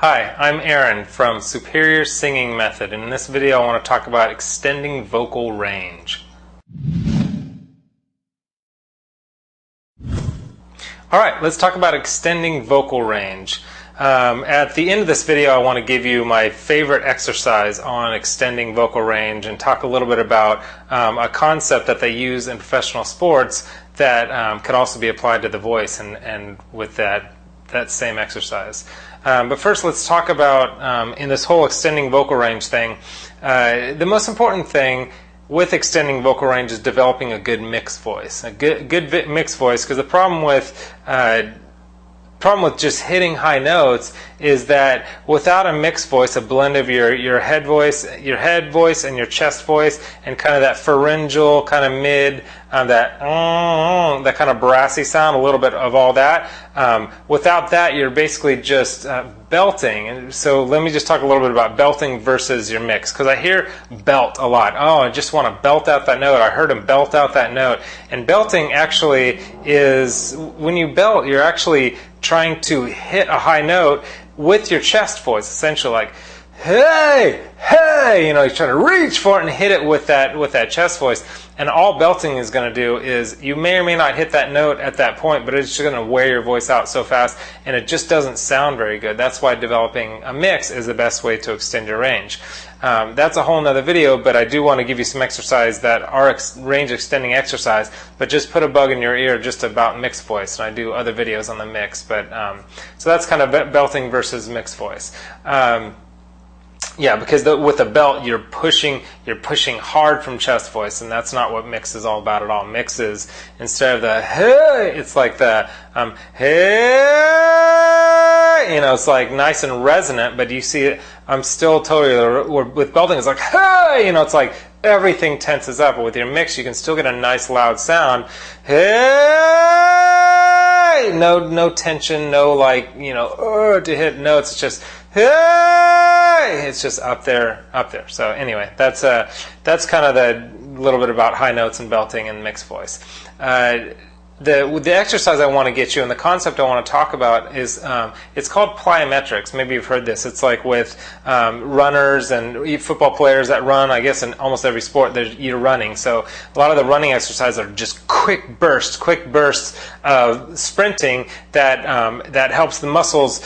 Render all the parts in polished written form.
Hi, I'm Aaron from Superior Singing Method, and in this video I want to talk about extending vocal range. Alright, let's talk about extending vocal range. At the end of this video I want to give you my favorite exercise on extending vocal range and talk a little bit about a concept that they use in professional sports that can also be applied to the voice and with that same exercise. But first let's talk about, in this whole extending vocal range thing, the most important thing with extending vocal range is developing a good mixed voice. A good mixed voice, because the problem with just hitting high notes is that without a mixed voice, a blend of your head voice and your chest voice, and kind of that pharyngeal kind of mid, that kind of brassy sound, a little bit of all that. Without that, you're basically just belting. And so let me just talk a little bit about belting versus your mix, because I hear belt a lot. Oh, I just want to belt out that note. I heard him belt out that note. And belting actually is, when you belt, you're actually trying to hit a high note with your chest voice, essentially, like, hey, hey, you're trying to reach for it and hit it with that chest voice. And all belting is going to do is, you may or may not hit that note at that point, but it's just going to wear your voice out so fast, and it just doesn't sound very good. That's why developing a mix is the best way to extend your range. That's a whole nother video, but I do want to give you some exercise that are range extending exercise, but just put a bug in your ear just about mixed voice, and I do other videos on the mix. But so that's kind of belting versus mixed voice. Yeah, because with a belt, you're pushing hard from chest voice, and that's not what mix is all about at all. Mix is, instead of the hey, it's like the hey, it's like nice and resonant, but you see it, I'm still totally, with belting, it's like hey, it's like everything tenses up. But with your mix, you can still get a nice loud sound. Hey, no tension, no like, to hit notes. It's just hey, it's just up there. So anyway, that's kind of the little bit about high notes and belting and mixed voice. The exercise I want to get you, and the concept I want to talk about is, it's called plyometrics. Maybe you've heard this. It's like with runners and football players that run. I guess in almost every sport you're running. So a lot of the running exercises are just quick bursts of sprinting that helps the muscles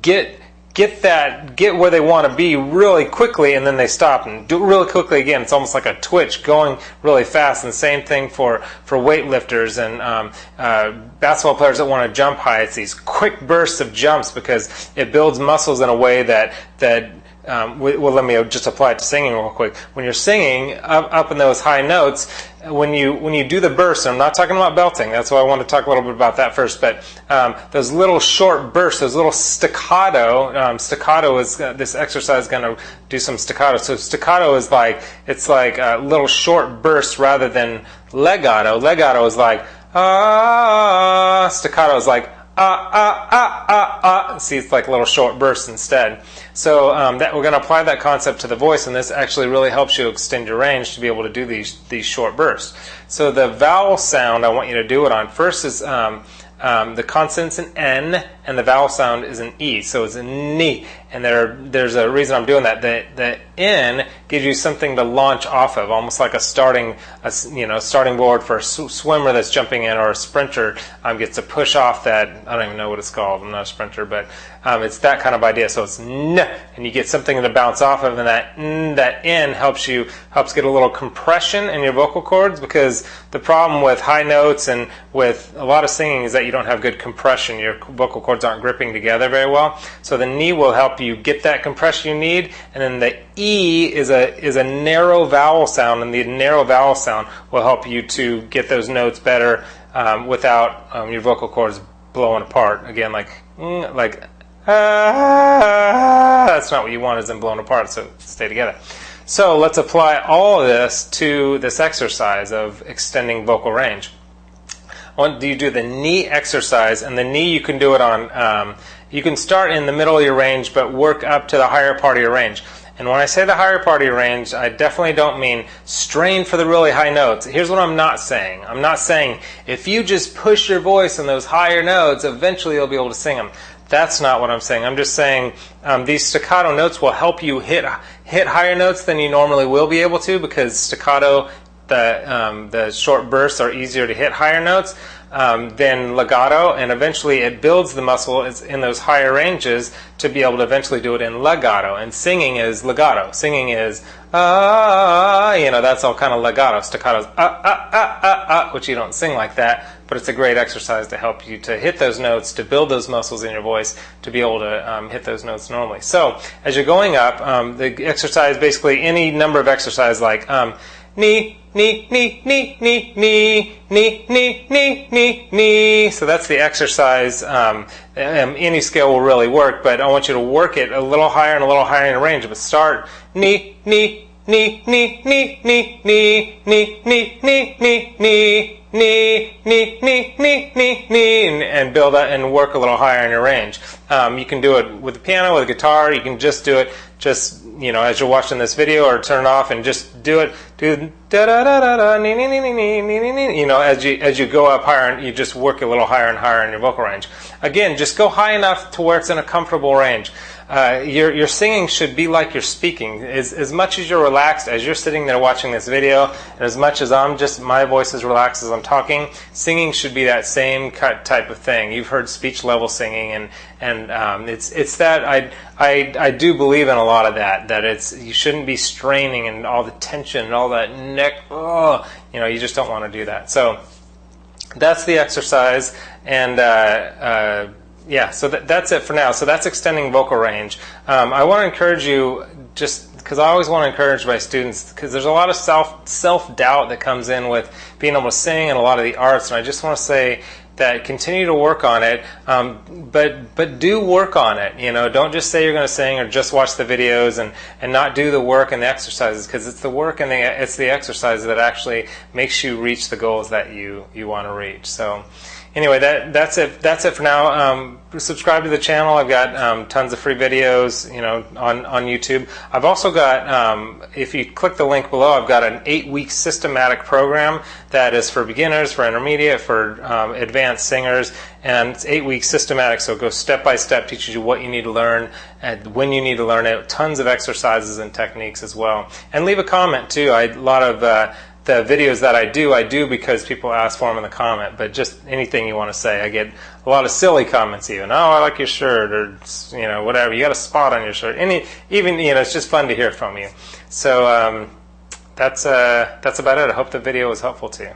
get where they want to be really quickly, and then they stop and do it really quickly again. It's almost like a twitch going really fast. And the same thing for weightlifters and basketball players that want to jump high. It's these quick bursts of jumps because it builds muscles in a way that well, let me just apply it to singing real quick. When you're singing up in those high notes, when you do the burst, and I'm not talking about belting, that's why I want to talk a little bit about that first, but those little short bursts, those little staccato is, this exercise is going to do some staccato. So staccato is like, it's like a little short burst rather than legato. Legato is like, staccato is like, See, it's like little short bursts instead. So that we're going to apply that concept to the voice, and this actually really helps you extend your range to be able to do these short bursts. So the vowel sound I want you to do it on first is the consonant's an N, and the vowel sound is an E. So it's a ni, and there's a reason I'm doing that. The N gives you something to launch off of, almost like a starting board for a swimmer that's jumping in, or a sprinter gets to push off that. I don't even know what it's called. I'm not a sprinter, but it's that kind of idea. So it's N, and you get something to bounce off of, and that N helps get a little compression in your vocal cords, because the problem with high notes and with a lot of singing is that you don't have good compression. Your vocal cords aren't gripping together very well. So the ni will help you get that compression you need, and then the E is a narrow vowel sound, and the narrow vowel sound will help you to get those notes better without your vocal cords blowing apart. Again, that's not what you want, is them blown apart, so stay together. So let's apply all of this to this exercise of extending vocal range. You do the knee exercise, and the knee you can do it on, you can start in the middle of your range but work up to the higher part of your range. And when I say the higher part of your range, I definitely don't mean strain for the really high notes. Here's what I'm not saying. I'm not saying if you just push your voice on those higher notes, eventually you'll be able to sing them. That's not what I'm saying. I'm just saying these staccato notes will help you hit higher notes than you normally will be able to, because staccato, the short bursts are easier to hit higher notes than legato, and eventually it builds the muscle in those higher ranges to be able to eventually do it in legato. And singing is legato. Singing is that's all kind of legato. Staccato's which you don't sing like that, but it's a great exercise to help you to hit those notes, to build those muscles in your voice, to be able to hit those notes normally. So as you're going up, the exercise, basically any number of exercises like knee, knee, knee, knee, knee, knee, knee, knee, knee, knee, knee. So that's the exercise. Any scale will really work, but I want you to work it a little higher and a little higher in the range. But start knee, knee, knee, knee, knee, knee, knee, knee, knee, knee, knee, knee. Knee, knee, knee, knee, knee, knee, and build that and work a little higher in your range. You can do it with the piano, with a guitar. You can just do it, as you're watching this video, or turn it off and just do it. Do da da da da da, nee, nee, nee, nee, nee, nee, nee. As you go up higher, and you just work a little higher and higher in your vocal range. Again, just go high enough to where it's in a comfortable range. Your singing should be like you're speaking. As much as you're relaxed as you're sitting there watching this video, and as much as my voice is relaxed as I'm talking, singing should be that same type of thing. You've heard speech level singing, and it's that I do believe in a lot of that you shouldn't be straining and all the tension and all that neck. You just don't want to do that. So that's the exercise, and so that's it for now. So that's extending vocal range. I want to encourage you, just because I always want to encourage my students, because there's a lot of self-doubt that comes in with being able to sing and a lot of the arts, and I just want to say that continue to work on it, but do work on it. Don't just say you're going to sing or just watch the videos and not do the work and the exercises, because it's the work and it's the exercise that actually makes you reach the goals that you want to reach. So anyway, that's it for now. Subscribe to the channel. I've got tons of free videos, on YouTube. I've also got, if you click the link below, I've got an 8-week systematic program that is for beginners, for intermediate, for advanced singers, and it's 8 weeks systematic. So it goes step by step, teaches you what you need to learn and when you need to learn it. Tons of exercises and techniques as well. And leave a comment too. A lot of the videos that I do because people ask for them in the comment, but just anything you want to say. I get a lot of silly comments even. Oh, I like your shirt, or whatever. You got a spot on your shirt. It's just fun to hear from you. So that's about it. I hope the video was helpful to you.